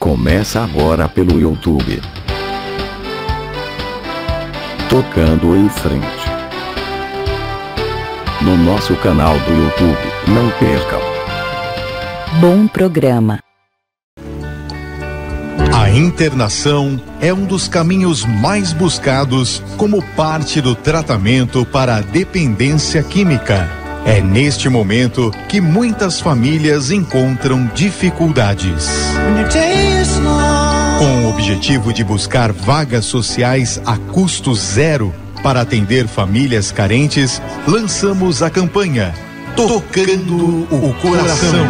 Começa agora pelo YouTube. Tocando em Frente. No nosso canal do YouTube, não percam. Bom programa. A internação é um dos caminhos mais buscados como parte do tratamento para a dependência química. É neste momento que muitas famílias encontram dificuldades. Com o objetivo de buscar vagas sociais a custo zero para atender famílias carentes, lançamos a campanha Tocando o Coração.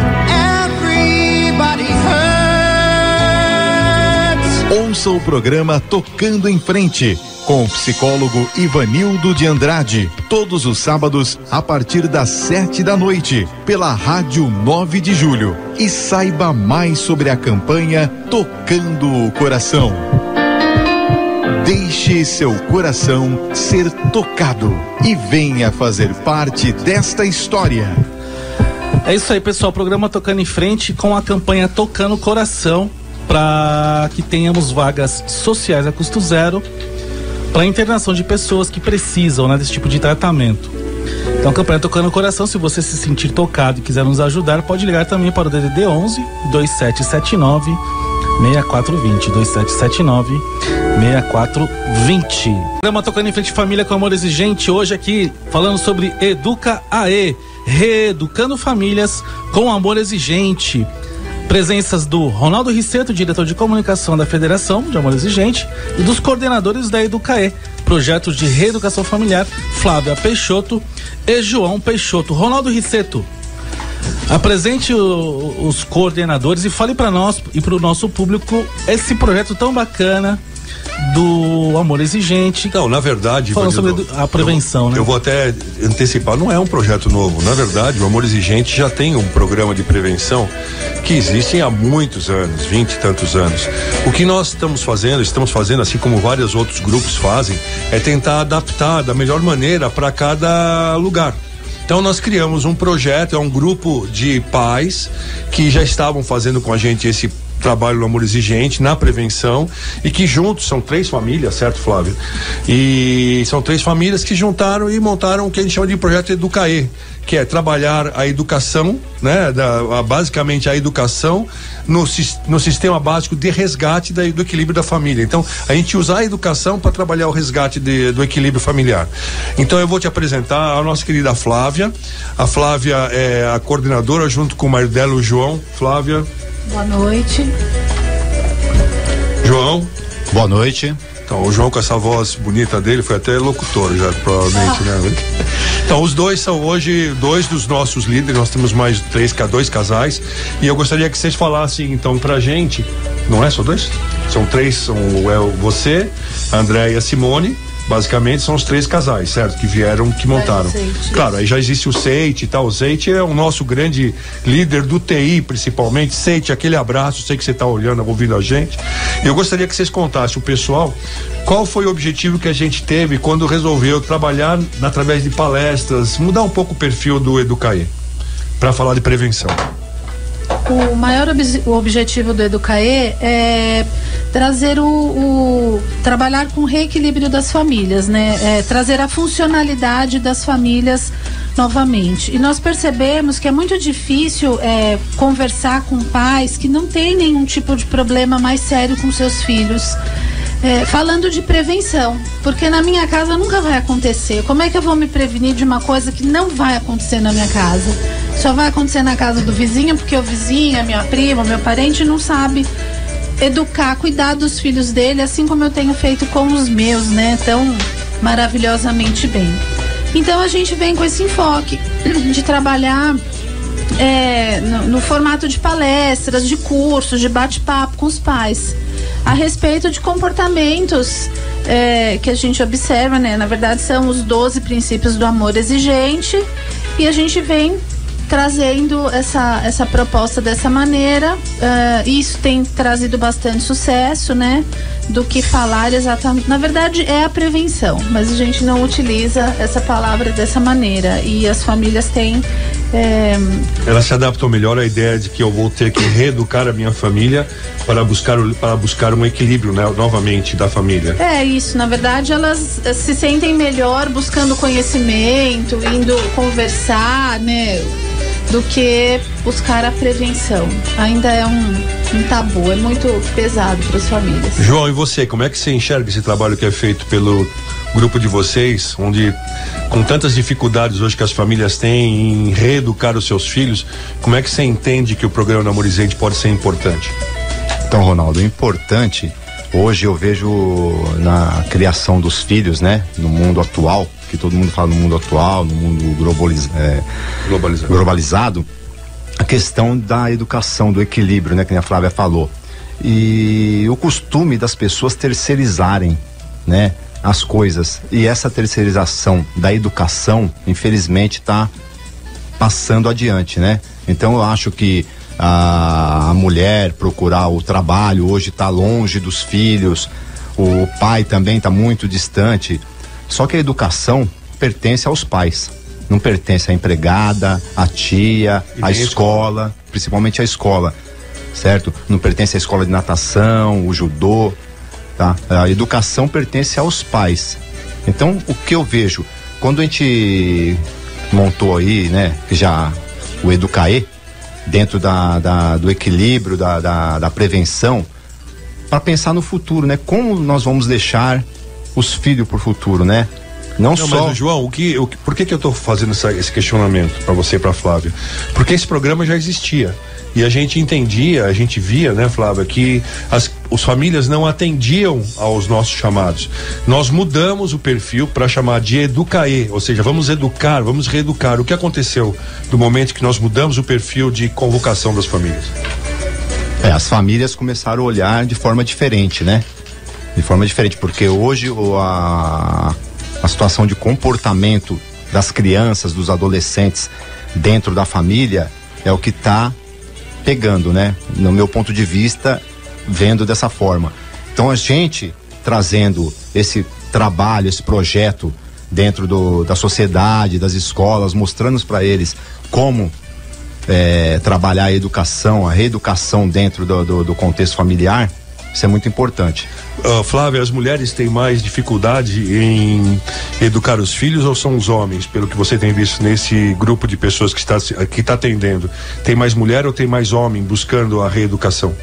Ouça o programa Tocando em Frente, com o psicólogo Ivanildo de Andrade, todos os sábados, a partir das 7h, pela Rádio 9 de Julho. E saiba mais sobre a campanha Tocando o Coração. Deixe seu coração ser tocado e venha fazer parte desta história. É isso aí, pessoal, programa Tocando em Frente com a campanha Tocando o Coração, para que tenhamos vagas sociais a custo zero para internação de pessoas que precisam, né, desse tipo de tratamento. Então, campanha Tocando o Coração. Se você se sentir tocado e quiser nos ajudar, pode ligar também para o DDD 11 2779 6420 2779 6420. Programa Tocando em Frente, família com amor exigente. Hoje aqui falando sobre Educa AE, reeducando famílias com amor exigente. Presenças do Ronaldo Risseto, diretor de comunicação da Federação de Amor Exigente, e dos coordenadores da Educae, projeto de reeducação familiar, Flávia Peixoto e João Peixoto. Ronaldo Risseto, apresente os coordenadores e fale para nós e para o nosso público esse projeto tão bacana do Amor Exigente. Não, na verdade, falando sobre a prevenção, né? Eu vou até antecipar, não é um projeto novo. Na verdade, o Amor Exigente já tem um programa de prevenção que existe há muitos anos, 20 e tantos anos. O que nós estamos fazendo, assim como vários outros grupos fazem, é tentar adaptar da melhor maneira para cada lugar. Então nós criamos um projeto, é um grupo de pais que já estavam fazendo com a gente esse trabalho no Amor Exigente, na prevenção, e que juntos são 3 famílias, certo, Flávio? E são 3 famílias que juntaram e montaram o que a gente chama de projeto Educae, que é trabalhar a educação, né? Basicamente a educação no sistema básico de resgate do equilíbrio da família. Então, a gente usa a educação para trabalhar o resgate do equilíbrio familiar. Então, eu vou te apresentar a nossa querida Flávia. A Flávia é a coordenadora junto com o Mardelo e o João. Flávia. Boa noite. João. Boa noite. Então, o João, com essa voz bonita dele, foi até locutor já, provavelmente, né? Então, os dois são hoje 2 dos nossos líderes. Nós temos mais 2 casais, e eu gostaria que vocês falassem então pra gente. Não é só 2? São 3, você, a André e a Simone. Basicamente são os 3 casais, certo? Que montaram. Claro, aí já existe o Seite e tal. O Seite é o nosso grande líder do TI, principalmente. Seite, aquele abraço, sei que você está olhando, ouvindo a gente. Eu gostaria que vocês contassem o pessoal qual foi o objetivo que a gente teve quando resolveu trabalhar através de palestras, mudar um pouco o perfil do Educae, para falar de prevenção. O maior objetivo do Educae é trazer trabalhar com o reequilíbrio das famílias, né? Trazer a funcionalidade das famílias novamente. E nós percebemos que é muito difícil conversar com pais que não têm nenhum tipo de problema mais sério com seus filhos. Falando de prevenção, porque na minha casa nunca vai acontecer. Como é que eu vou me prevenir de uma coisa que não vai acontecer na minha casa? Só vai acontecer na casa do vizinho, porque o vizinho, a minha prima, o meu parente não sabe educar, cuidar dos filhos dele, assim como eu tenho feito com os meus, né? Tão maravilhosamente bem. Então a gente vem com esse enfoque de trabalhar no formato de palestras, de cursos, de bate-papo com os pais a respeito de comportamentos que a gente observa, né? Na verdade são os 12 princípios do amor exigente, e a gente vem trazendo essa proposta dessa maneira. Isso tem trazido bastante sucesso, né? Do que falar exatamente. Na verdade é a prevenção, mas a gente não utiliza essa palavra dessa maneira, e as famílias têm Ela se adaptou melhor à ideia de que eu vou ter que reeducar a minha família para buscar um equilíbrio, né, novamente da família. É isso, na verdade elas se sentem melhor buscando conhecimento, indo conversar, né, do que buscar a prevenção. Ainda é um tabu, é muito pesado para as famílias. João, e você, como é que você enxerga esse trabalho que é feito pelo grupo de vocês, onde com tantas dificuldades hoje que as famílias têm em reeducar os seus filhos, como é que você entende que o programa Namorizente pode ser importante? Então, Ronaldo, o importante, hoje eu vejo na criação dos filhos, né, no mundo atual, que todo mundo fala no mundo atual, no mundo globalizado, a questão da educação, do equilíbrio, né, que a Flávia falou. E o costume das pessoas terceirizarem, né, as coisas. E essa terceirização da educação, infelizmente, está passando adiante, né? Então eu acho que a mulher procurar o trabalho hoje está longe dos filhos, o pai também está muito distante. Só que a educação pertence aos pais, não pertence à empregada, à tia, à escola, principalmente à escola, certo? Não pertence à escola de natação, o judô, tá? A educação pertence aos pais. Então, o que eu vejo, quando a gente montou aí, né, já o Educaê, dentro do equilíbrio, da prevenção, para pensar no futuro, né? Como nós vamos deixar os filhos pro futuro, né? Não só. Mas, João, por que eu tô fazendo esse questionamento para você e para Flávia? Porque esse programa já existia. E a gente entendia, a gente via, né, Flávia, que as famílias não atendiam aos nossos chamados. Nós mudamos o perfil para chamar de Educaê, ou seja, vamos educar, vamos reeducar. O que aconteceu do momento que nós mudamos o perfil de convocação das famílias? As famílias começaram a olhar de forma diferente, né? De forma diferente, porque hoje a situação de comportamento das crianças, dos adolescentes dentro da família é o que está pegando, né? No meu ponto de vista, vendo dessa forma. Então a gente trazendo esse trabalho, esse projeto dentro da sociedade, das escolas, mostrando para eles como trabalhar a educação, a reeducação dentro do contexto familiar, isso é muito importante. Flávia, as mulheres têm mais dificuldade em educar os filhos ou são os homens, pelo que você tem visto nesse grupo de pessoas que está atendendo? Tem mais mulher ou tem mais homem buscando a reeducação?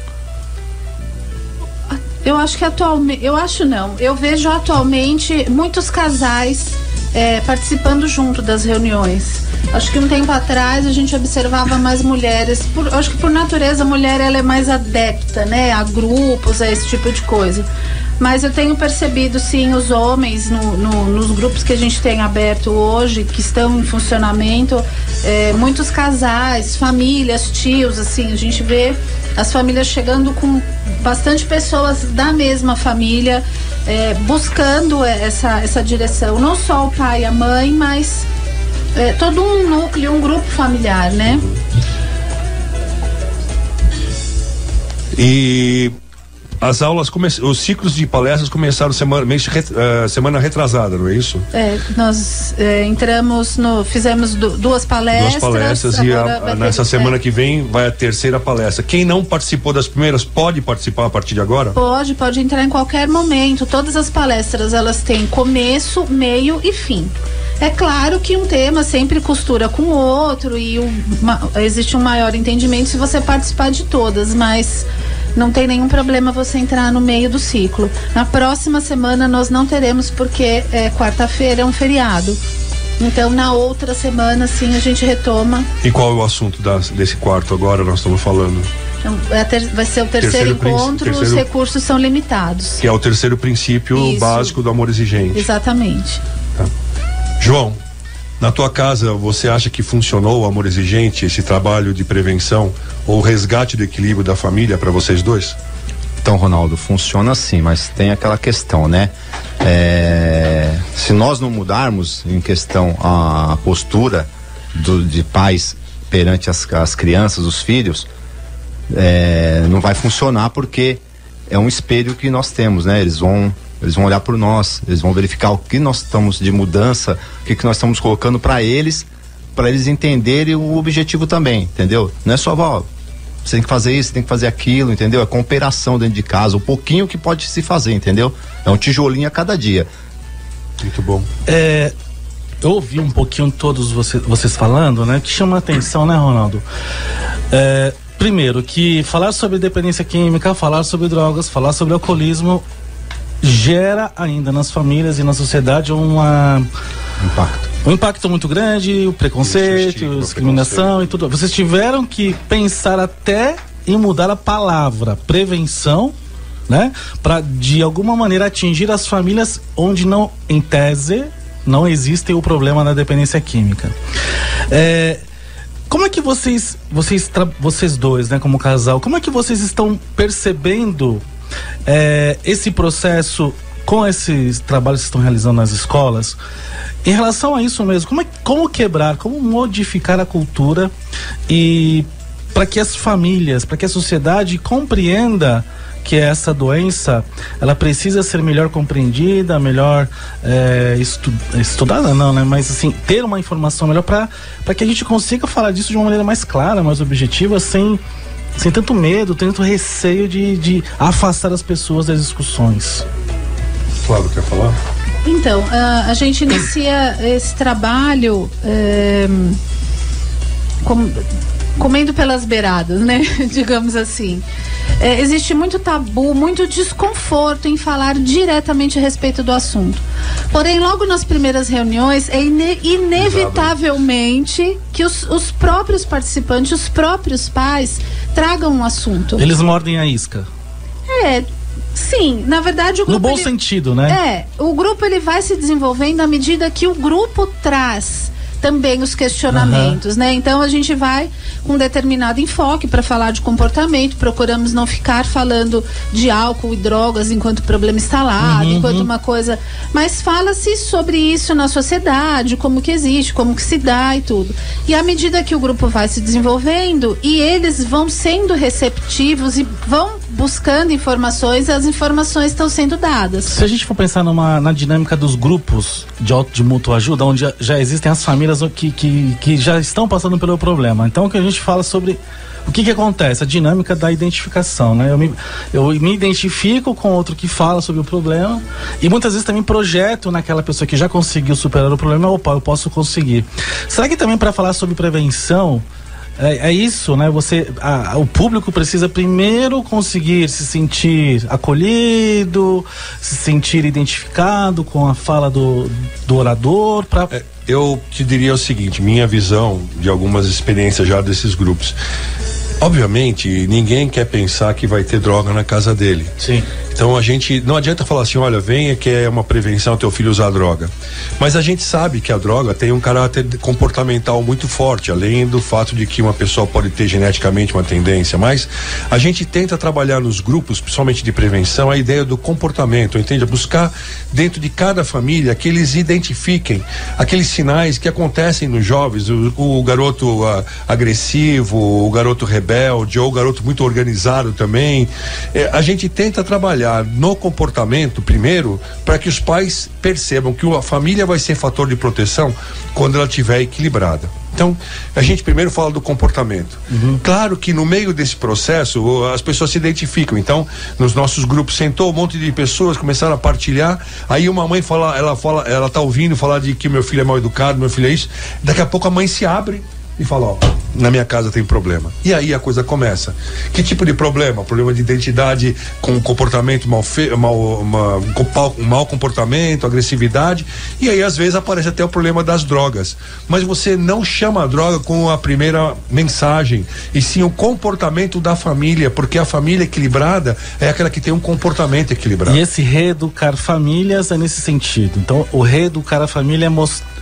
Eu acho que atualmente, eu vejo atualmente muitos casais participando junto das reuniões. Acho que um tempo atrás a gente observava mais mulheres, acho que por natureza a mulher ela é mais adepta, né, a grupos, a esse tipo de coisa. Mas eu tenho percebido sim os homens nos grupos que a gente tem aberto hoje, que estão em funcionamento, muitos casais, famílias, tios, assim, a gente vê as famílias chegando com bastante pessoas da mesma família, buscando essa direção, não só o pai e a mãe, mas todo um núcleo, um grupo familiar, né? E as aulas, os ciclos de palestras começaram semana retrasada, não é isso? Nós fizemos duas palestras. Duas palestras e nessa semana que vem vai a terceira palestra. Quem não participou das primeiras pode participar a partir de agora? Pode entrar em qualquer momento. Todas as palestras elas têm começo, meio e fim. É claro que um tema sempre costura com o outro e existe um maior entendimento se você participar de todas, mas não tem nenhum problema você entrar no meio do ciclo. Na próxima semana nós não teremos, porque quarta-feira é um feriado. Então na outra semana sim a gente retoma. E qual é o assunto desse quarto agora nós estamos falando? Então, vai ser o terceiro encontro, os recursos são limitados. Que é o terceiro princípio básico do amor exigente. Exatamente. Tá. João, na tua casa você acha que funcionou o amor exigente, esse trabalho de prevenção ou resgate do equilíbrio da família para vocês dois? Então, Ronaldo, funciona sim, mas tem aquela questão, né? Se nós não mudarmos em questão a postura de pais perante as crianças, os filhos, não vai funcionar, porque é um espelho que nós temos, né? Eles vão olhar por nós, eles vão verificar o que nós estamos de mudança, o que nós estamos colocando para eles para eles entenderem o objetivo também, entendeu? Não é só, ó, você tem que fazer isso, você tem que fazer aquilo, entendeu? É cooperação dentro de casa, um pouquinho que pode se fazer, entendeu? É um tijolinho a cada dia. Muito bom. Eu ouvi um pouquinho todos vocês falando, né? Que chama a atenção, né, Ronaldo? Primeiro, que falar sobre dependência química, falar sobre drogas, falar sobre alcoolismo gera ainda nas famílias e na sociedade um impacto muito grande, o preconceito, a discriminação e tudo. Vocês tiveram que pensar até em mudar a palavra prevenção, né? Para de alguma maneira atingir as famílias onde não, em tese, não existe o problema da dependência química. Como é que vocês dois, né, como casal, como é que vocês estão percebendo esse processo com esses trabalhos que estão realizando nas escolas? Em relação a isso mesmo, como quebrar, como modificar a cultura e para que as famílias, para que a sociedade compreenda que essa doença, ela precisa ser melhor compreendida, melhor estudada não, né? Mas assim, ter uma informação melhor para que a gente consiga falar disso de uma maneira mais clara, mais objetiva, sem tanto medo, tanto receio de afastar as pessoas das discussões. Flávio, quer falar? Então, a gente inicia esse trabalho comendo pelas beiradas, né? Digamos assim. Existe muito tabu, muito desconforto em falar diretamente a respeito do assunto. Porém, logo nas primeiras reuniões, inevitavelmente que os próprios participantes, os próprios pais, tragam um assunto. Eles mordem a isca. Sim, na verdade o grupo... No bom sentido, né? O grupo ele vai se desenvolvendo à medida que o grupo traz também os questionamentos, né? Então a gente vai com um determinado enfoque para falar de comportamento, procuramos não ficar falando de álcool e drogas enquanto problema instalado, enquanto uma coisa, mas fala-se sobre isso na sociedade, como que existe, como que se dá e tudo. E à medida que o grupo vai se desenvolvendo e eles vão sendo receptivos e vão buscando informações, as informações estão sendo dadas. Se a gente for pensar na dinâmica dos grupos de mútua ajuda, onde já existem as famílias que já estão passando pelo problema. Então o que a gente fala sobre o que acontece, a dinâmica da identificação, né? Eu me identifico com outro que fala sobre o problema e muitas vezes também projeto naquela pessoa que já conseguiu superar o problema, opa, eu posso conseguir. Será que também para falar sobre prevenção é isso, né? O público precisa primeiro conseguir se sentir acolhido, se sentir identificado com a fala do orador Eu te diria o seguinte, minha visão de algumas experiências já desses grupos. Obviamente, ninguém quer pensar que vai ter droga na casa dele. Sim. Então a gente, não adianta falar assim, olha, venha que é uma prevenção teu filho usar droga. Mas a gente sabe que a droga tem um caráter comportamental muito forte, além do fato de que uma pessoa pode ter geneticamente uma tendência, mas a gente tenta trabalhar nos grupos, principalmente de prevenção, a ideia do comportamento, entende? Buscar dentro de cada família que eles identifiquem aqueles sinais que acontecem nos jovens, o garoto agressivo, o garoto rebelde, ou o garoto muito organizado também. A gente tenta trabalhar no comportamento primeiro, para que os pais percebam que a família vai ser fator de proteção quando ela estiver equilibrada. Então, a gente primeiro fala do comportamento. Claro que no meio desse processo as pessoas se identificam. Então, nos nossos grupos sentou um monte de pessoas, começaram a partilhar. Aí uma mãe ela tá ouvindo falar de que meu filho é mal educado, meu filho é isso. Daqui a pouco a mãe se abre e fala, ó, na minha casa tem problema. E aí a coisa começa. Que tipo de problema? Problema de identidade com comportamento mau comportamento, agressividade. E aí às vezes aparece até o problema das drogas. Mas você não chama a droga com a primeira mensagem, e sim o comportamento da família, porque a família equilibrada é aquela que tem um comportamento equilibrado. E esse reeducar famílias é nesse sentido. Então o reeducar a família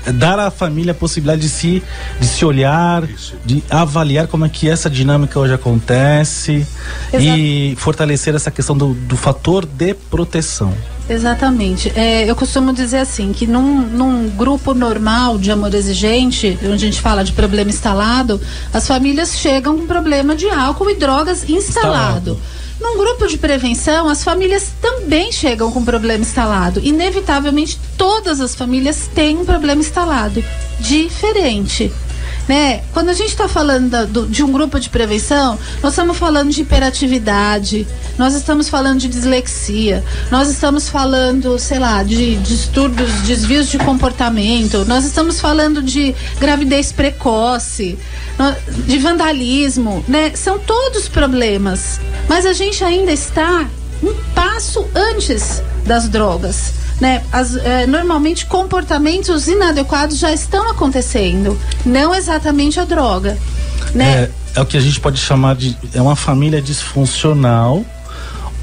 é dar à família a possibilidade de se olhar, isso, de avaliar como é que essa dinâmica hoje acontece. Exato. E fortalecer essa questão do fator de proteção. Exatamente. Eu costumo dizer assim, que num grupo normal de amor exigente, onde a gente fala de problema instalado, as famílias chegam com problema de álcool e drogas instalado. Num grupo de prevenção, as famílias também chegam com problema instalado. Inevitavelmente, todas as famílias têm um problema instalado diferente. né? Quando a gente está falando de um grupo de prevenção, nós estamos falando de hiperatividade, nós estamos falando de dislexia, nós estamos falando, sei lá, de distúrbios, desvios de comportamento, nós estamos falando de gravidez precoce, de vandalismo, né? São todos problemas, mas a gente ainda está um passo antes das drogas, né? Normalmente comportamentos inadequados já estão acontecendo, não exatamente a droga, né? É o que a gente pode chamar de uma família disfuncional,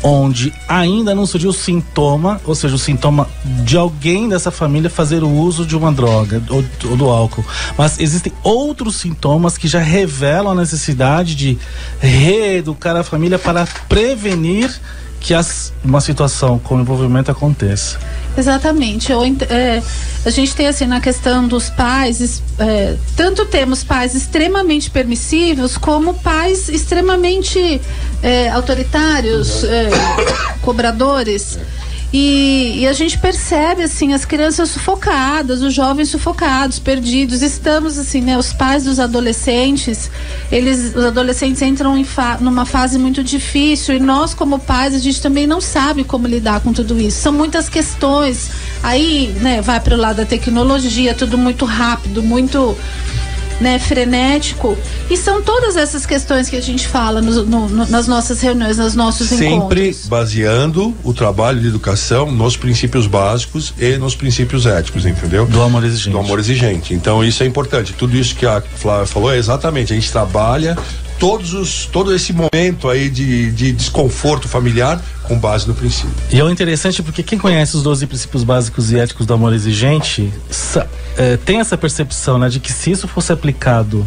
onde ainda não surgiu o sintoma, ou seja, o sintoma de alguém dessa família fazer o uso de uma droga ou do álcool. Mas existem outros sintomas que já revelam a necessidade de reeducar a família para prevenir que uma situação com envolvimento aconteça. Exatamente. A gente tem assim, na questão dos pais, tanto temos pais extremamente permissivos, como pais extremamente autoritários, cobradores. E a gente percebe assim as crianças sufocadas, os jovens sufocados, perdidos. Estamos assim, né? Os pais dos adolescentes, os adolescentes entram numa fase muito difícil, e nós como pais a gente também não sabe como lidar com tudo isso. São muitas questões. Aí, né? Vai para o lado da tecnologia, tudo muito rápido, muito, né, frenético, e são todas essas questões que a gente fala nas nossas reuniões, nos nossos encontros. Sempre baseando o trabalho de educação nos princípios básicos e nos princípios éticos, entendeu? Do amor exigente. Do amor exigente. Então isso é importante. Tudo isso que a Flávia falou é exatamente, a gente trabalha todo esse momento aí de desconforto familiar com base no princípio. E é interessante porque quem conhece os 12 princípios básicos e éticos do amor exigente tem essa percepção, né, de que se isso fosse aplicado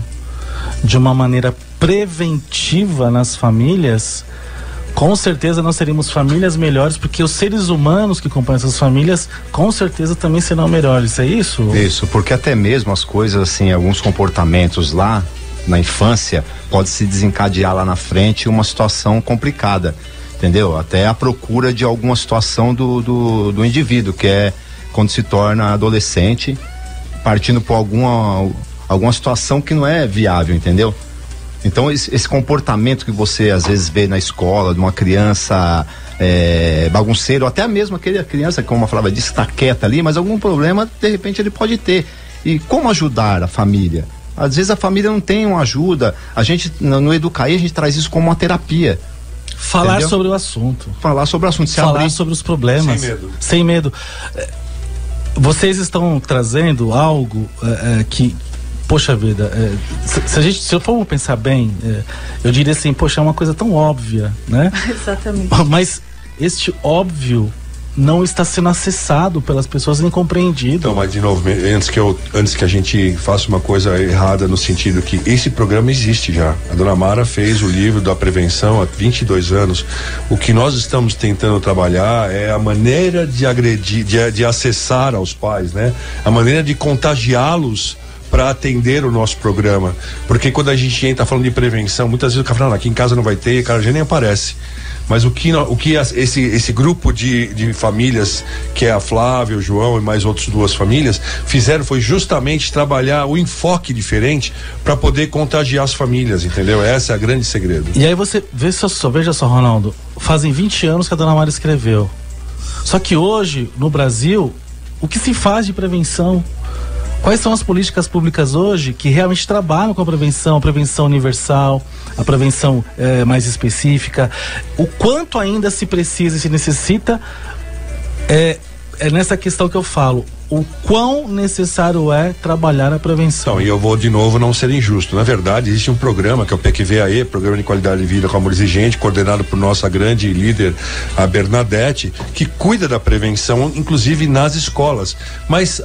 de uma maneira preventiva nas famílias, com certeza nós teríamos famílias melhores, porque os seres humanos que compõem essas famílias com certeza também serão melhores, é isso? Isso, porque até mesmo as coisas assim, alguns comportamentos lá na infância pode se desencadear lá na frente uma situação complicada, entendeu? Até a procura de alguma situação do indivíduo, que é quando se torna adolescente, partindo por alguma situação que não é viável, entendeu? Então esse comportamento que você às vezes vê na escola de uma criança bagunceiro, até mesmo aquela criança que, como eu falava, está quieta ali, mas algum problema de repente ele pode ter. E como ajudar a família? Às vezes a família não tem uma ajuda. A gente, no Educaê, a gente traz isso como uma terapia. Falar, entendeu? Sobre o assunto. Falar sobre o assunto. Falar sobre os problemas. Sem medo. Sem medo. Vocês estão trazendo algo que, poxa vida, se eu for pensar bem, eu diria assim, poxa, é uma coisa tão óbvia, né? Exatamente. Mas este óbvio não está sendo acessado pelas pessoas nem compreendido. Então, mas de novo, antes que a gente faça uma coisa errada, no sentido que esse programa existe já. A dona Mara fez o livro da prevenção há 22 anos. O que nós estamos tentando trabalhar é a maneira de agredir, de acessar aos pais, né? A maneira de contagiá-los para atender o nosso programa. Porque quando a gente entra falando de prevenção, muitas vezes o cara fala, aqui em casa não vai ter, e o cara já nem aparece. Mas o que esse grupo de famílias, que é a Flávia, o João e mais outras duas famílias, fizeram foi justamente trabalhar o enfoque diferente para poder contagiar as famílias, entendeu? Esse é o grande segredo. E aí você veja só, Ronaldo, fazem 20 anos que a dona Mara escreveu. Só que hoje, no Brasil, o que se faz de prevenção? Quais são as políticas públicas hoje que realmente trabalham com a prevenção universal, a prevenção mais específica? O quanto ainda se precisa e se necessita é nessa questão que eu falo. O quão necessário é trabalhar a prevenção. Então, e eu vou de novo não ser injusto. Na verdade, existe um programa que é o PQVAE, Programa de Qualidade de Vida com Amor Exigente, coordenado por nossa grande líder, a Bernadette, que cuida da prevenção, inclusive nas escolas. Mas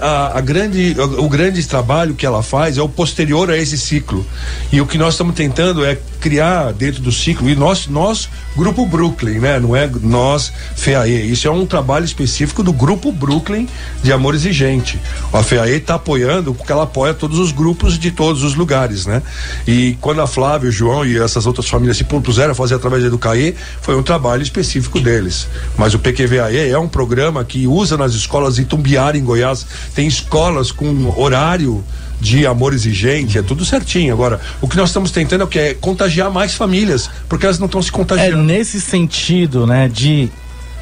o grande trabalho que ela faz é o posterior a esse ciclo. E o que nós estamos tentando é criar dentro do ciclo, e nós Grupo Brooklyn, né? Não é nós, FEAE. Isso é um trabalho específico do Grupo Brooklyn de Amor Exigente. A FEAE está apoiando porque ela apoia todos os grupos de todos os lugares, né? E quando a Flávia, o João e essas outras famílias se propuseram a fazer através do EducaE, foi um trabalho específico deles. Mas o PQVAE é um programa que usa nas escolas de Itumbiara, em Goiás. Tem escolas com horário de amor exigente, é tudo certinho. Agora, o que nós estamos tentando é contagiar mais famílias, porque elas não estão se contagiando. É nesse sentido, né,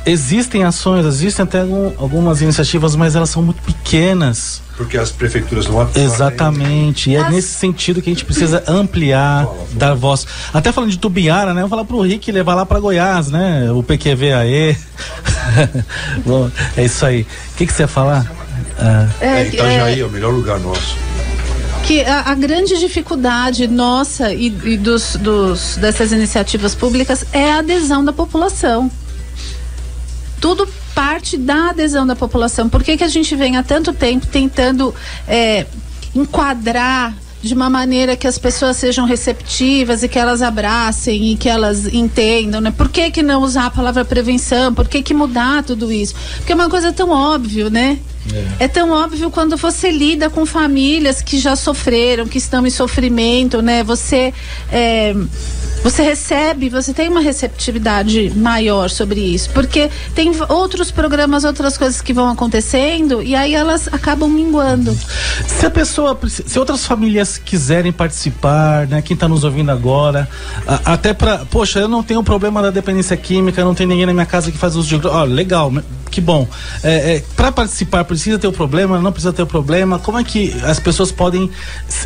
existem ações, existem até algumas iniciativas, mas elas são muito pequenas. Porque as prefeituras não atuam. Exatamente, e é nesse sentido que a gente precisa ampliar, dar voz. Até falando de Itumbiara, né, eu vou falar pro Rick levar lá para Goiás, né, o PQVAE. Bom, é isso aí. O que você ia falar? Itajaí é o melhor lugar nosso. Que a grande dificuldade nossa e dessas iniciativas públicas é a adesão da população. Tudo parte da adesão da população. Por que a gente vem há tanto tempo tentando enquadrar de uma maneira que as pessoas sejam receptivas e que elas abracem e que elas entendam, né? Por que não usar a palavra prevenção? Por que mudar tudo isso? Porque é uma coisa tão óbvia, né? É tão óbvio quando você lida com famílias que já sofreram, que estão em sofrimento, né? Você recebe, você tem uma receptividade maior sobre isso, porque tem outros programas, outras coisas que vão acontecendo e aí elas acabam minguando. Se outras famílias quiserem participar, né, quem está nos ouvindo agora, até poxa, eu não tenho problema da dependência química, não tem ninguém na minha casa que faz uso de legal, que bom. Para participar precisa ter o problema, não precisa ter o problema? Como é que as pessoas podem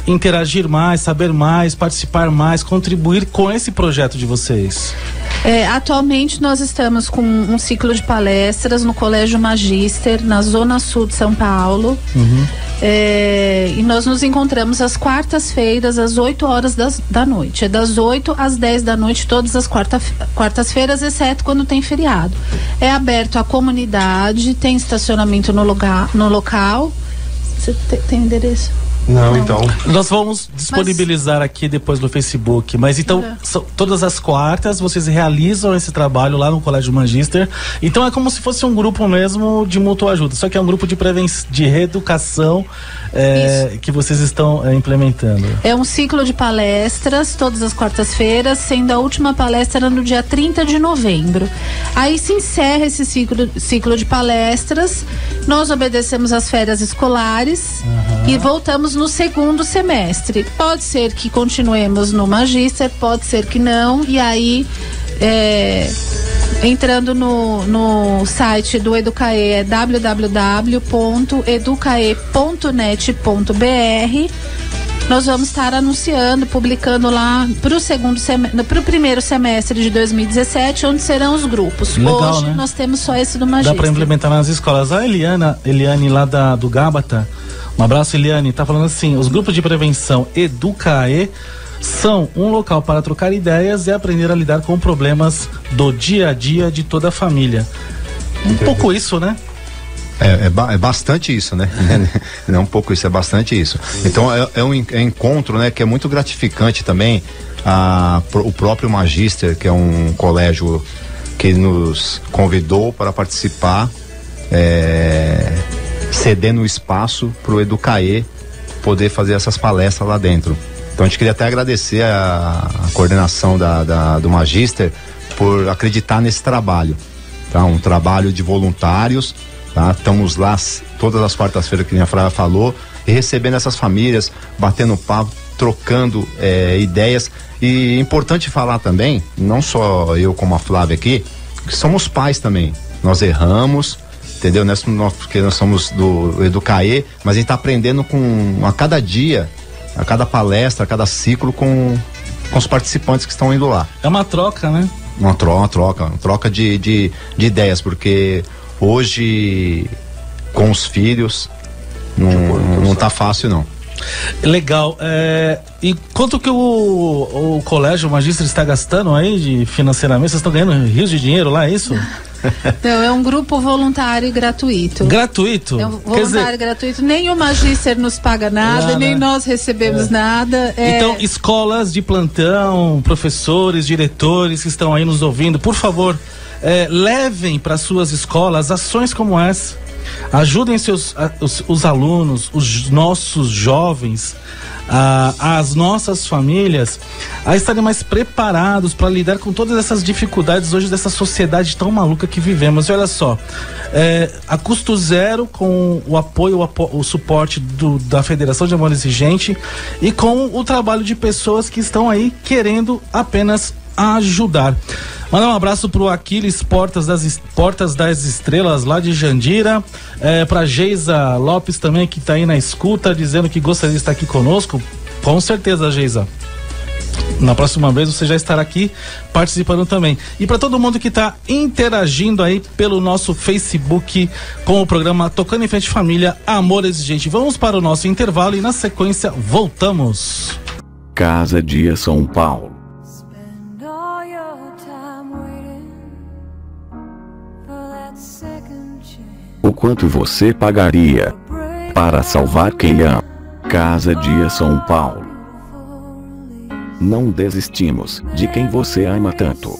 interagir mais, saber mais, participar mais, contribuir com esse projeto de vocês? Atualmente nós estamos com um ciclo de palestras no Colégio Magister, na Zona Sul de São Paulo. E nós nos encontramos às quartas-feiras, às 8 horas da noite. É das 8 às 10 da noite, todas as quartas-feiras, exceto quando tem feriado. É aberto à comunidade, tem estacionamento no local. Você tem endereço? Não, então. Nós vamos disponibilizar aqui depois no Facebook, mas então todas as quartas vocês realizam esse trabalho lá no Colégio Magister. Então é como se fosse um grupo mesmo de mútua ajuda, só que é um grupo de reeducação que vocês estão implementando. É um ciclo de palestras todas as quartas-feiras, sendo a última palestra no dia 30 de novembro. Aí se encerra esse ciclo de palestras, nós obedecemos às férias escolares e voltamos no segundo semestre. Pode ser que continuemos no Magister, pode ser que não, e aí entrando no site do EducaE, é www.educae.net.br. Nós vamos estar anunciando, publicando lá pro primeiro semestre de 2017, onde serão os grupos. Legal, hoje, né? Nós temos só esse do Magister. Dá para implementar nas escolas. A Eliane lá do Gábata, um abraço, Eliane, tá falando assim: os grupos de prevenção EducaE são um local para trocar ideias e aprender a lidar com problemas do dia a dia de toda a família. Pouco isso, né? É bastante isso, né? Não um pouco isso, é bastante isso. Então é um encontro, né, que é muito gratificante também. O próprio Magister, que é um colégio que nos convidou para participar, cedendo o espaço para o EducaE poder fazer essas palestras lá dentro. Então a gente queria até agradecer a coordenação do Magister por acreditar nesse trabalho, tá? Um trabalho de voluntários, tá? Estamos lá todas as quartas-feiras, que a Flávia falou, e recebendo essas famílias, batendo papo, trocando ideias. E é importante falar também, não só eu como a Flávia aqui, que somos pais também. Nós erramos, entendeu? Porque nós somos do EducaE, mas a gente está aprendendo a cada dia, a cada palestra, a cada ciclo com os participantes que estão indo lá. É uma troca, né? Uma troca de ideias, porque hoje com os filhos não tá fácil, não. Legal. E quanto que o Colégio Magister está gastando aí financeiramente? Vocês estão ganhando rios de dinheiro lá, é isso? Não, é um grupo voluntário e gratuito. Gratuito? É um voluntário gratuito. Nem o Magíster nos paga nada, nem nós recebemos nada. Então, escolas de plantão, professores, diretores que estão aí nos ouvindo, por favor, levem para suas escolas ações como essa. Ajudem os alunos, os nossos jovens, as nossas famílias a estarem mais preparados para lidar com todas essas dificuldades hoje dessa sociedade tão maluca que vivemos. E olha só, a custo zero, com o apoio, o suporte da Federação de Amor Exigente e com o trabalho de pessoas que estão aí querendo apenas ajudar. Mandar um abraço pro Aquiles Portas das Estrelas, lá de Jandira, pra Geisa Lopes também, que tá aí na escuta, dizendo que gostaria de estar aqui conosco. Com certeza, Geisa. Na próxima vez você já estará aqui participando também. E para todo mundo que está interagindo aí pelo nosso Facebook com o programa Tocando em Frente Família, Amor Exigente. Vamos para o nosso intervalo e na sequência voltamos. Casa Dia São Paulo. O quanto você pagaria para salvar quem ama? Casa Dia São Paulo. Não desistimos de quem você ama tanto.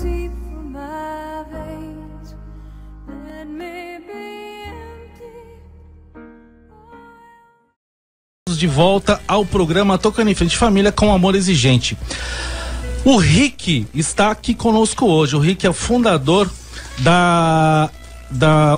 De volta ao programa Tocando em Frente Família com Amor Exigente. O Rick está aqui conosco hoje. O Rick é o fundador da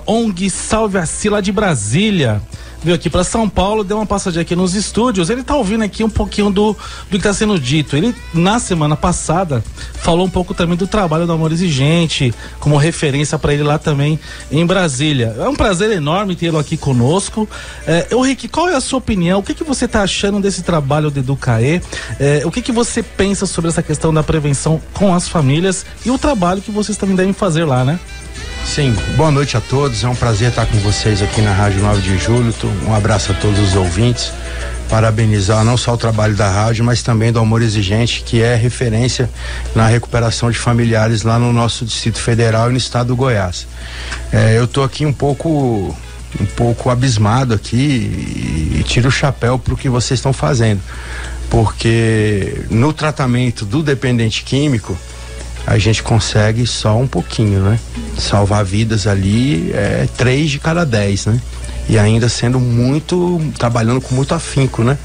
ONG Salve a Sila de Brasília. Veio aqui para São Paulo, deu uma passadinha aqui nos estúdios. Ele tá ouvindo aqui um pouquinho do que está sendo dito. Ele, na semana passada, falou um pouco também do trabalho do Amor Exigente, como referência para ele lá também em Brasília. É um prazer enorme tê-lo aqui conosco. Ô Rick, qual é a sua opinião? O que você tá achando desse trabalho do Educaê? O que você pensa sobre essa questão da prevenção com as famílias e o trabalho que vocês também devem fazer lá, né? Sim, boa noite a todos, é um prazer estar com vocês aqui na Rádio 9 de Julho. Um abraço a todos os ouvintes, parabenizar não só o trabalho da rádio, mas também do Amor Exigente, que é referência na recuperação de familiares lá no nosso Distrito Federal e no estado do Goiás. Eu estou aqui um pouco abismado aqui e tiro o chapéu para o que vocês estão fazendo, porque no tratamento do dependente químico a gente consegue só um pouquinho, né? Salvar vidas ali 3 de cada 10, né? E ainda trabalhando com muito afinco, né?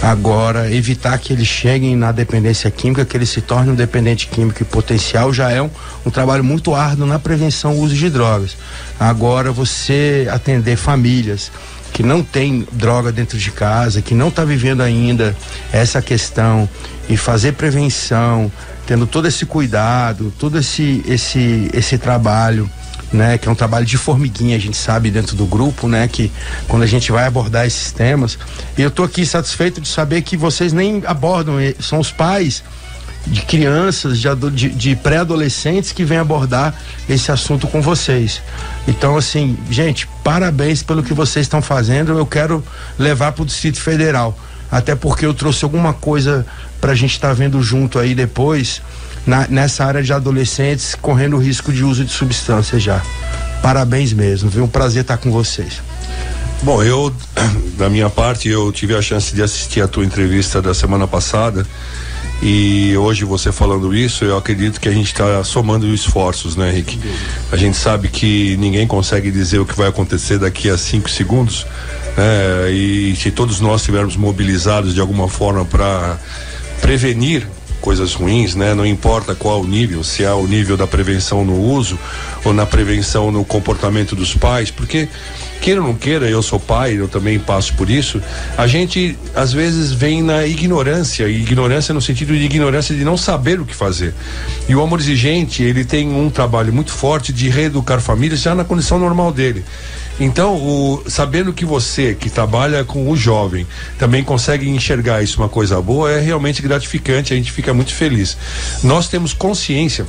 Agora, evitar que eles cheguem na dependência química, que eles se tornem um dependente químico e potencial, já é um trabalho muito árduo na prevenção ao uso de drogas. Agora, você atender famílias que não tem droga dentro de casa, que não está vivendo ainda essa questão, e fazer prevenção, tendo todo esse cuidado, todo esse trabalho, né, que é um trabalho de formiguinha, a gente sabe dentro do grupo, né, que quando a gente vai abordar esses temas, e eu tô aqui satisfeito de saber que vocês nem abordam, são os pais de crianças, de pré-adolescentes que vêm abordar esse assunto com vocês. Então, assim, gente, parabéns pelo que vocês estão fazendo. Eu quero levar para o Distrito Federal, até porque eu trouxe alguma coisa para a gente estar vendo junto aí depois, nessa área de adolescentes correndo risco de uso de substâncias já. Parabéns mesmo, viu? Um prazer estar com vocês. Bom, da minha parte, eu tive a chance de assistir a tua entrevista da semana passada. E hoje você falando isso, eu acredito que a gente está somando esforços, né, Rick? A gente sabe que ninguém consegue dizer o que vai acontecer daqui a 5 segundos, né? E se todos nós estivermos mobilizados de alguma forma para prevenir coisas ruins, né? Não importa qual o nível, se é o nível da prevenção no uso ou na prevenção no comportamento dos pais, porque queira ou não queira, eu sou pai, eu também passo por isso, a gente às vezes vem na ignorância no sentido de ignorância de não saber o que fazer. E o Amor Exigente, ele tem um trabalho muito forte de reeducar famílias já na condição normal dele. Então, sabendo que você, que trabalha com o jovem, também consegue enxergar isso uma coisa boa, é realmente gratificante, a gente fica muito feliz. Nós temos consciência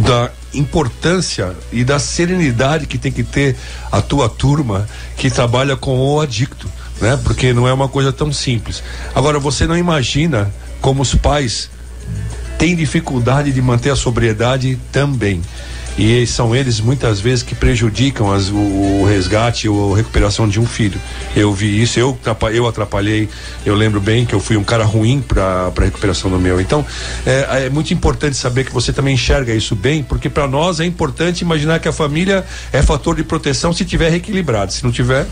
da importância e da serenidade que tem que ter a tua turma que trabalha com o adicto, né? Porque não é uma coisa tão simples. Agora, você não imagina como os pais têm dificuldade de manter a sobriedade também. E são eles muitas vezes que prejudicam o resgate ou a recuperação de um filho. Eu vi isso, eu atrapalhei, eu lembro bem que eu fui um cara ruim para a recuperação do meu. Então é muito importante saber que você também enxerga isso bem, porque para nós é importante imaginar que a família é fator de proteção se tiver equilibrado. Se não tiver...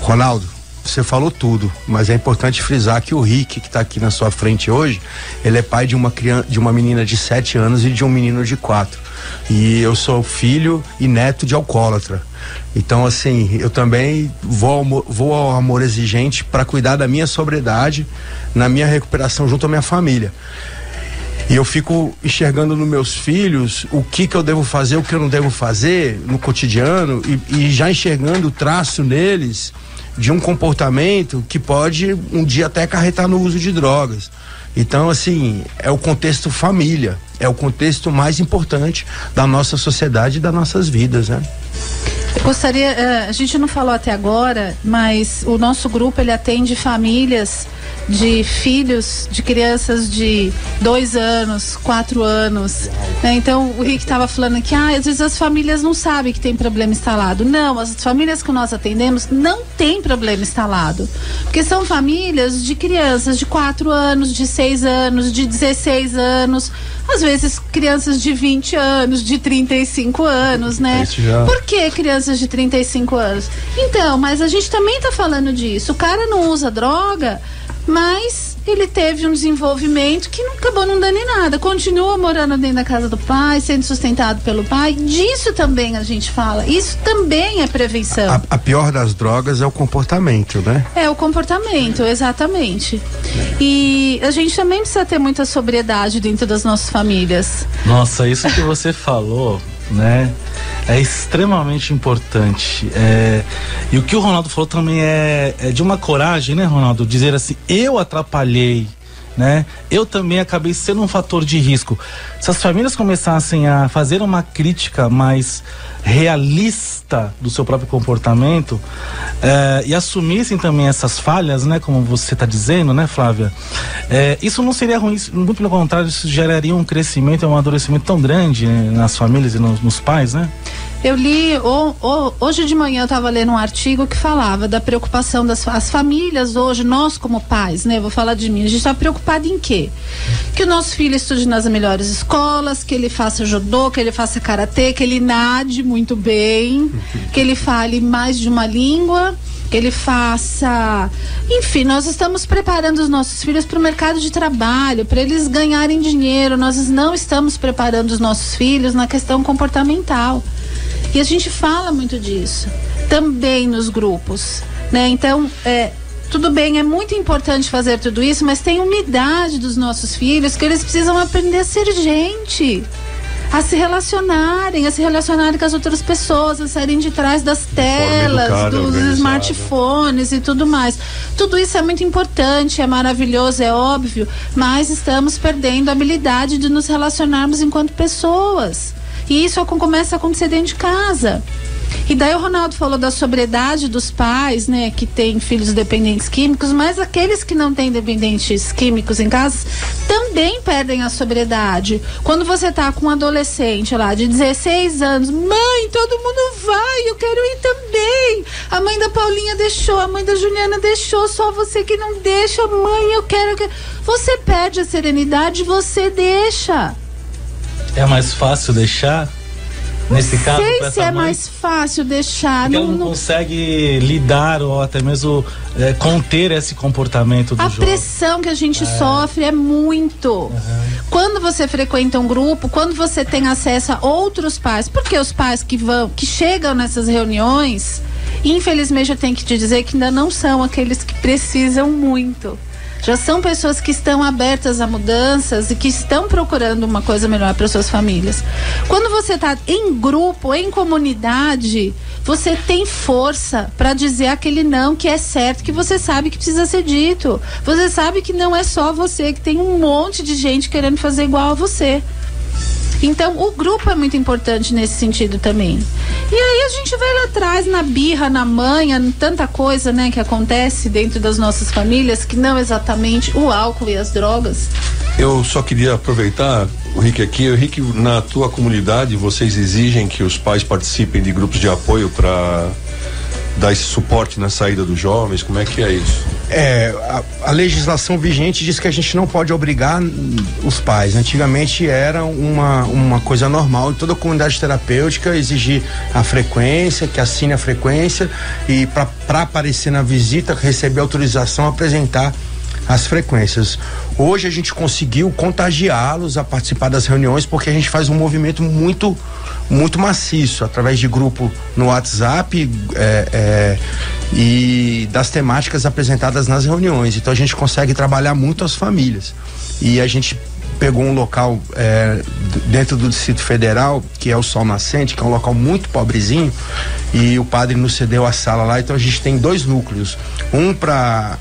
Ronaldo, você falou tudo, mas é importante frisar que o Rick, que está aqui na sua frente hoje, ele é pai de uma menina de 7 anos e de um menino de 4. E eu sou filho e neto de alcoólatra. Então, assim, eu também vou ao Amor Exigente para cuidar da minha sobriedade, na minha recuperação junto à minha família. E eu fico enxergando nos meus filhos o que eu devo fazer, o que eu não devo fazer no cotidiano e já enxergando o traço neles de um comportamento que pode um dia até acarretar no uso de drogas. Então, assim, é o contexto família, é o contexto mais importante da nossa sociedade e das nossas vidas, né? Eu gostaria, a gente não falou até agora, mas o nosso grupo, ele atende famílias de filhos de crianças de 2 anos, 4 anos, né? Então o Rick estava falando aqui, às vezes as famílias não sabem que tem problema instalado. Não, as famílias que nós atendemos não tem problema instalado, porque são famílias de crianças de 4 anos, de 6 anos, de 16 anos, às vezes crianças de 20 anos, de 35 anos, né? Por que crianças de 35 anos? Então, mas a gente também está falando disso. O cara não usa droga, mas ele teve um desenvolvimento que acabou não dando em nada, continua morando dentro da casa do pai, sendo sustentado pelo pai. Disso também a gente fala, isso também é prevenção. A pior das drogas é o comportamento, né? É o comportamento, exatamente. E a gente também precisa ter muita sobriedade dentro das nossas famílias. Nossa, isso que você falou, né, é extremamente importante. E o que o Ronaldo falou também é de uma coragem, né, Ronaldo? Dizer assim, eu atrapalhei, né? Eu também acabei sendo um fator de risco. Se as famílias começassem a fazer uma crítica mais realista do seu próprio comportamento e assumissem também essas falhas, né, como você está dizendo, né, Flávia, isso não seria ruim, muito pelo contrário, isso geraria um crescimento e um amadurecimento tão grande, né, nas famílias e nos pais, né? Eu li, hoje de manhã eu estava lendo um artigo que falava da preocupação as famílias hoje, nós como pais, né? Vou falar de mim, a gente está preocupado em quê? Que o nosso filho estude nas melhores escolas, que ele faça judô, que ele faça karatê, que ele nade muito bem, que ele fale mais de uma língua, que ele faça... Enfim, nós estamos preparando os nossos filhos para o mercado de trabalho, para eles ganharem dinheiro. Nós não estamos preparando os nossos filhos na questão comportamental. E a gente fala muito disso, também nos grupos, né? Então, tudo bem, é muito importante fazer tudo isso, mas tem umidade dos nossos filhos, que eles precisam aprender a ser gente, a se relacionarem com as outras pessoas, a saírem de trás das telas, dos smartphones e tudo mais. Tudo isso é muito importante, é maravilhoso, é óbvio, mas estamos perdendo a habilidade de nos relacionarmos enquanto pessoas. E isso começa a acontecer dentro de casa. E daí o Ronaldo falou da sobriedade dos pais, né, que têm filhos dependentes químicos, mas aqueles que não têm dependentes químicos em casa também perdem a sobriedade. Quando você tá com um adolescente lá de 16 anos, mãe, todo mundo vai, eu quero ir também. A mãe da Paulinha deixou, a mãe da Juliana deixou, só você que não deixa, mãe, eu quero. Você perde a serenidade, você deixa. É mais fácil deixar? Nesse caso, sei se é mais fácil deixar. Porque ela não consegue lidar ou até mesmo conter esse comportamento do jovem. A pressão que a gente sofre é muito. Quando você frequenta um grupo, quando você tem acesso a outros pais, porque os pais que chegam nessas reuniões, infelizmente eu tenho que te dizer que ainda não são aqueles que precisam muito. Já são pessoas que estão abertas a mudanças e que estão procurando uma coisa melhor para suas famílias. Quando você está em grupo, em comunidade, você tem força para dizer aquele não que é certo, que você sabe que precisa ser dito. Você sabe que não é só você, que tem um monte de gente querendo fazer igual a você. Então, o grupo é muito importante nesse sentido também. E aí a gente vai lá atrás, na birra, na manha, tanta coisa, né, que acontece dentro das nossas famílias, que não exatamente o álcool e as drogas. Eu só queria aproveitar, o Rick aqui. O Rick, na tua comunidade, vocês exigem que os pais participem de grupos de apoio para dar esse suporte na saída dos jovens? Como é que é isso? A legislação vigente diz que a gente não pode obrigar os pais. Antigamente era uma coisa normal em toda a comunidade terapêutica exigir a frequência, que assine a frequência e para aparecer na visita, receber autorização, apresentar as frequências. Hoje a gente conseguiu contagiá-los a participar das reuniões, porque a gente faz um movimento muito maciço, através de grupo no WhatsApp e das temáticas apresentadas nas reuniões. Então a gente consegue trabalhar muito as famílias. E a gente pegou um local dentro do Distrito Federal, que é o Sol Nascente, que é um local muito pobrezinho, e o padre nos cedeu a sala lá. Então a gente tem 2 núcleos, um para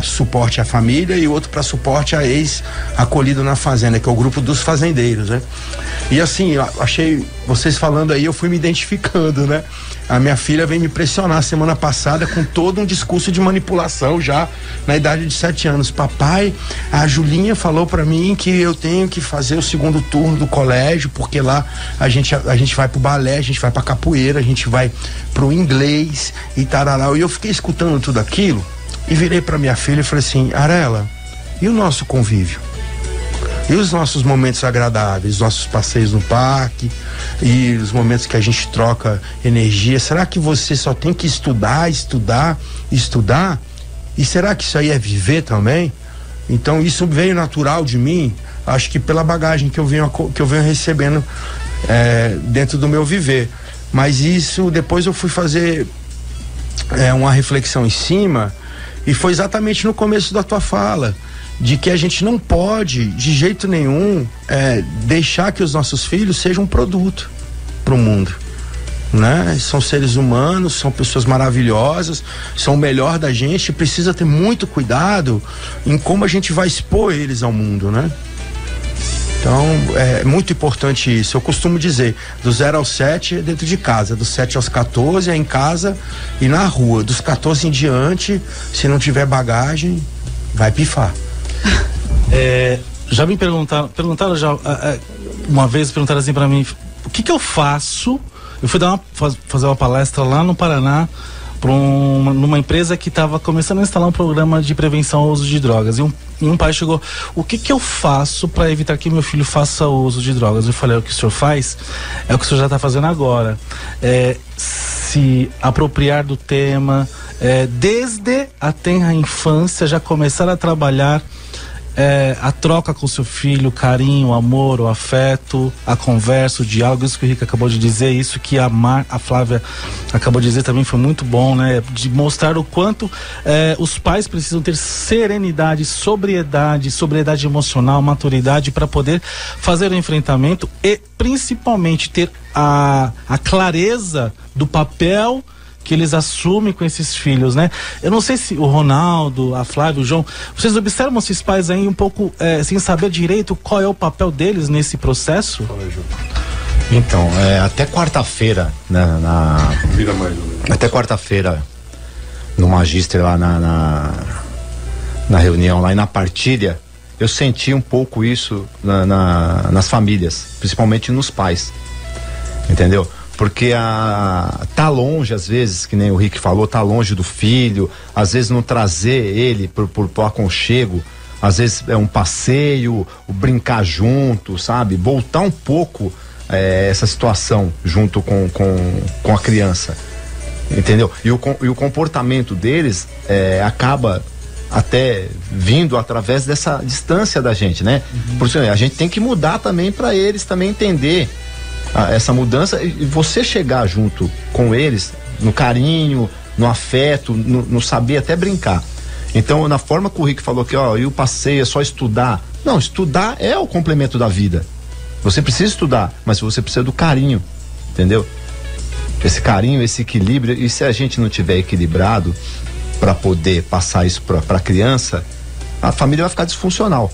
suporte à família e outro para suporte a ex-acolhido na fazenda, que é o grupo dos fazendeiros, né? E assim, eu achei, vocês falando aí, eu fui me identificando, né? A minha filha veio me pressionar semana passada com todo um discurso de manipulação já na idade de 7 anos. Papai, a Julinha falou para mim que eu tenho que fazer o 2º turno do colégio, porque lá a gente vai pro balé, a gente vai pra capoeira, a gente vai pro inglês e tararau. E eu fiquei escutando tudo aquilo e virei para minha filha e falei assim: Arela, e o nosso convívio? E os nossos momentos agradáveis, nossos passeios no parque e os momentos que a gente troca energia? Será que você só tem que estudar? E será que isso aí é viver também? Então isso veio natural de mim, acho que pela bagagem que eu venho recebendo dentro do meu viver. Mas isso, depois eu fui fazer uma reflexão em cima, e foi exatamente no começo da tua fala, de que a gente não pode, de jeito nenhum, deixar que os nossos filhos sejam um produto para o mundo, né? São seres humanos, são pessoas maravilhosas, são o melhor da gente, precisa ter muito cuidado em como a gente vai expor eles ao mundo, né? Então, é muito importante isso. Eu costumo dizer, do 0 aos 7 é dentro de casa, dos 7 aos 14 é em casa e na rua, dos 14 em diante, se não tiver bagagem, vai pifar. Já me perguntaram já uma vez, perguntaram assim pra mim, o que eu faço? Eu fui fazer uma palestra lá no Paraná numa empresa que estava começando a instalar um programa de prevenção ao uso de drogas, e um pai chegou: o que eu faço para evitar que meu filho faça uso de drogas? Eu falei: o que o senhor faz é o que o senhor já está fazendo agora, se apropriar do tema, desde a tenra infância, já começar a trabalhar a troca com o seu filho, o carinho, o amor, o afeto, a conversa, o diálogo. Isso que o Rick acabou de dizer, isso que a Flávia acabou de dizer também foi muito bom, né? De mostrar o quanto os pais precisam ter serenidade, sobriedade emocional, maturidade para poder fazer o enfrentamento e principalmente ter a clareza do papel que eles assumem com esses filhos, né? Eu não sei se o Ronaldo, a Flávia, o João, vocês observam esses pais aí um pouco sem saber direito qual é o papel deles nesse processo? Então, até quarta-feira, né, até quarta-feira no Magíster lá na reunião, lá e na partilha, eu senti um pouco isso nas famílias, principalmente nos pais, entendeu? Porque tá longe, às vezes, que nem o Rick falou, tá longe do filho, às vezes não trazer ele pro aconchego, às vezes é um passeio, o brincar junto, sabe? Voltar um pouco essa situação junto com a criança, entendeu? E o comportamento deles acaba até vindo através dessa distância da gente, né? Porque a gente tem que mudar também para eles também entender essa mudança, e você chegar junto com eles no carinho, no afeto, no saber até brincar. Então, na forma que o Rick falou que e o passeio é só estudar. Não, estudar é o complemento da vida. Você precisa estudar, mas você precisa do carinho, entendeu? Esse carinho, esse equilíbrio, e se a gente não tiver equilibrado para poder passar isso para a criança, a família vai ficar disfuncional.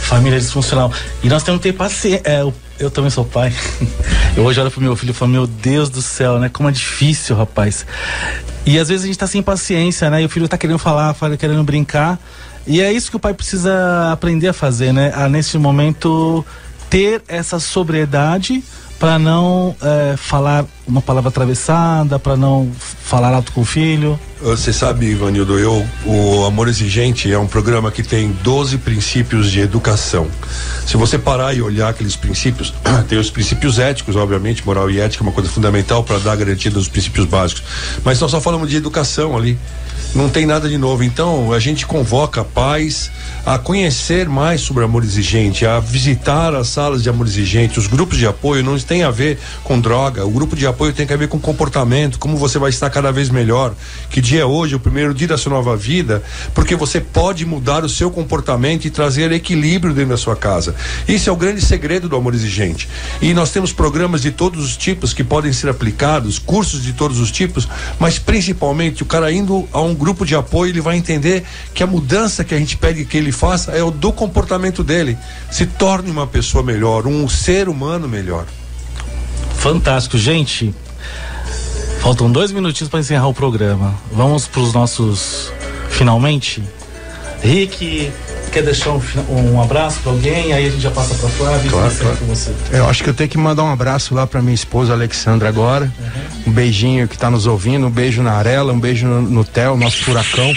Família disfuncional. E nós temos que ter paciência. Eu também sou pai. Eu hoje olho pro meu filho e falo: meu Deus do céu, né? Como é difícil, rapaz. E às vezes a gente tá sem paciência, né? E o filho tá querendo falar, querendo brincar. E é isso que o pai precisa aprender a fazer, né? Nesse momento, ter essa sobriedade para não falar uma palavra atravessada, para não falar alto com o filho? Você sabe, Ivanildo, o Amor Exigente é um programa que tem 12 princípios de educação. Se você parar e olhar aqueles princípios, tem os princípios éticos, obviamente, moral e ética é uma coisa fundamental para dar garantia dos princípios básicos. Mas nós só falamos de educação ali. Não tem nada de novo. Então a gente convoca pais a conhecer mais sobre Amor Exigente, a visitar as salas de Amor Exigente. Os grupos de apoio não tem a ver com droga, o grupo de apoio tem a ver com comportamento, como você vai estar cada vez melhor. Que dia é hoje, o primeiro dia da sua nova vida, porque você pode mudar o seu comportamento e trazer equilíbrio dentro da sua casa. Isso é o grande segredo do Amor Exigente. E nós temos programas de todos os tipos que podem ser aplicados, cursos de todos os tipos, mas principalmente o cara indo a um grupo de apoio, ele vai entender que a mudança que a gente pede que ele faça é o do comportamento dele. Se torne uma pessoa melhor, um ser humano melhor. Fantástico, gente. Faltam 2 minutinhos para encerrar o programa. Vamos para os nossos finalmente. Rick, quer deixar um abraço para alguém? Aí a gente já passa para Flávia. Claro. Com você. Eu acho que eu tenho que mandar um abraço lá para minha esposa Alexandra agora. Um beijinho que está nos ouvindo, um beijo na Arela, um beijo no Theo, nosso furacão.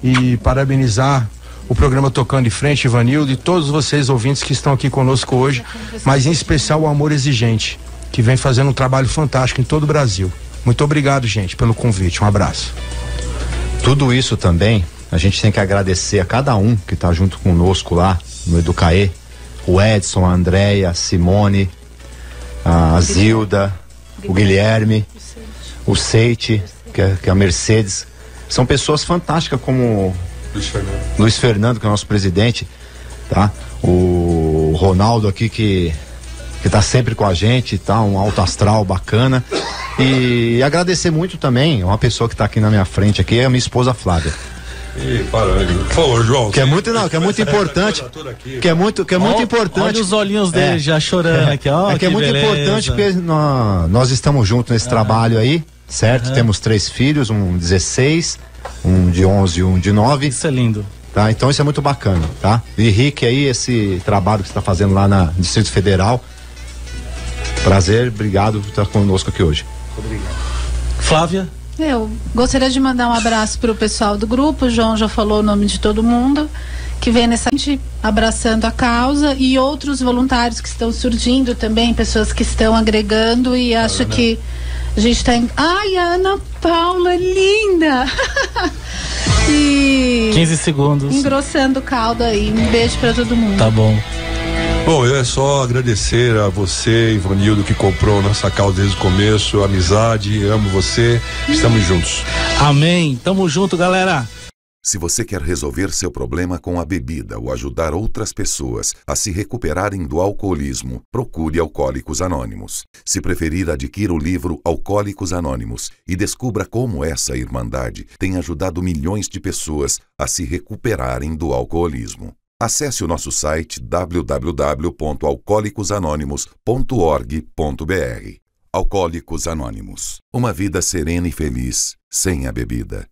E parabenizar o programa Tocando em Frente, Ivanildo, e todos vocês ouvintes que estão aqui conosco hoje, mas em especial o Amor Exigente, que vem fazendo um trabalho fantástico em todo o Brasil. Muito obrigado, gente, pelo convite. Um abraço. Tudo isso também, a gente tem que agradecer a cada um que está junto conosco lá no Educaê. O Edson, a Andréia, a Simone, a Zilda, o Guilherme, o Seite, que é a Mercedes. São pessoas fantásticas como Luiz Fernando, que é o nosso presidente, tá? O Ronaldo aqui que tá sempre com a gente, tá? Um alto astral bacana. E agradecer muito também uma pessoa que tá aqui na minha frente aqui, é a minha esposa Flávia. Por favor, João. Que é muito importante. Que é muito importante. Olha os olhinhos dele já chorando aqui, ó. Que é muito importante porque nós estamos juntos nesse trabalho aí, certo? Temos 3 filhos, um 16, um de 11 e um de 9. Isso é lindo. Tá? Então isso é muito bacana, tá? E Rick aí, esse trabalho que você está fazendo lá na Distrito Federal. Prazer, obrigado por estar conosco aqui hoje. Obrigado. Flávia? Eu gostaria de mandar um abraço para o pessoal do grupo. O João já falou o nome de todo mundo que vem nessa abraçando a causa, e outros voluntários que estão surgindo também, pessoas que estão agregando, e acho que a gente está Ai, a Ana Paula, linda! E 15 segundos. Engrossando o caldo aí. Um beijo para todo mundo. Tá bom. Bom, eu é só agradecer a você, Ivanildo, que comprou nossa causa desde o começo. Amizade, amo você, estamos juntos. Amém, tamo junto, galera. Se você quer resolver seu problema com a bebida ou ajudar outras pessoas a se recuperarem do alcoolismo, procure Alcoólicos Anônimos. Se preferir, adquira o livro Alcoólicos Anônimos e descubra como essa irmandade tem ajudado milhões de pessoas a se recuperarem do alcoolismo. Acesse o nosso site www.alcoolicosanonimos.org.br. Alcoólicos Anônimos. Uma vida serena e feliz sem a bebida.